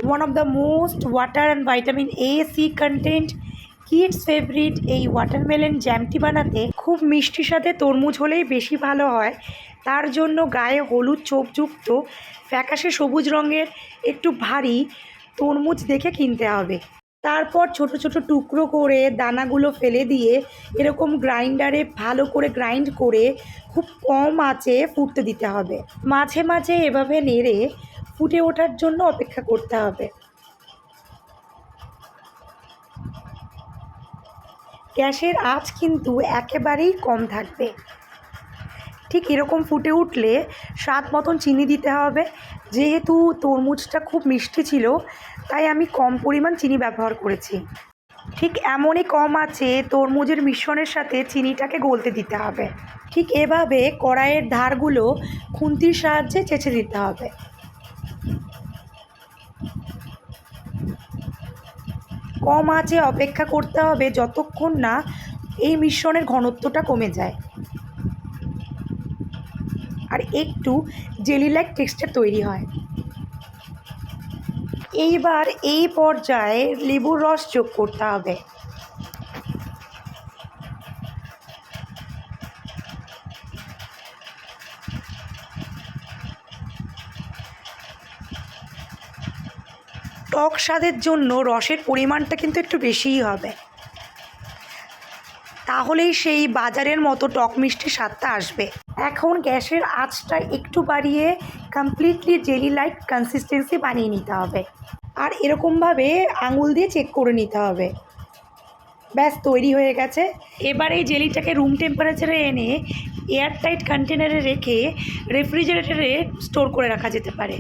One of the most water and vitamin A C content kids favourite এই watermelon জ্যামটি বানাতে খুব মিষ্টির সাথে তরমুজ হলেই বেশি ভালো হয়। তার জন্য গায়ে হলুদ ছোপযুক্ত ফ্যাকাশে সবুজ রঙের একটু ভারী তরমুজ দেখে কিনতে হবে। তারপর ছোট ছোট টুকরো করে দানাগুলো ফেলে দিয়ে এরকম গ্রাইন্ডারে ভালো করে গ্রাইন্ড করে খুব কম আঁচে ফুটতে দিতে হবে। মাঝে মাঝে এভাবে নেড়ে ফুটে ওঠার জন্য অপেক্ষা করতে হবে। গ্যাসের আঁচ কিন্তু একেবারেই কম থাকবে। ঠিক এরকম ফুটে উঠলে স্বাদ মতন চিনি দিতে হবে। যেহেতু তরমুজটা খুব মিষ্টি ছিল তাই আমি কম পরিমাণ চিনি ব্যবহার করেছি। ঠিক এমনই কম আছে তরমুজের মিশ্রণের সাথে চিনিটাকে গলতে দিতে হবে। ঠিক এভাবে কড়াইয়ের ধারগুলো খুন্তির সাহায্যে চেঁচে দিতে হবে। কম আঁচে অপেক্ষা করতে হবে যতক্ষণ না এই মিশ্রণের ঘনত্বটা কমে যায় আর একটু জেলি লাইক টেক্সচার তৈরি হয়। এইবার এই পর্যায়ে লেবুর রস যোগ করতে হবে। টক স্বাদের জন্য রসের পরিমাণটা কিন্তু একটু বেশিই হবে, তাহলেই সেই বাজারের মতো টক মিষ্টি স্বাদটা আসবে। এখন গ্যাসের আঁচটা একটু বাড়িয়ে কমপ্লিটলি জেলি লাইক কনসিস্টেন্সি বানিয়ে নিতে হবে আর এরকমভাবে আঙুল দিয়ে চেক করে নিতে হবে। ব্যাস তৈরি হয়ে গেছে। এবার এই জেলিটাকে রুম টেম্পারেচারে এনে এয়ারটাইট কন্টেনারে রেখে রেফ্রিজারেটরে স্টোর করে রাখা যেতে পারে।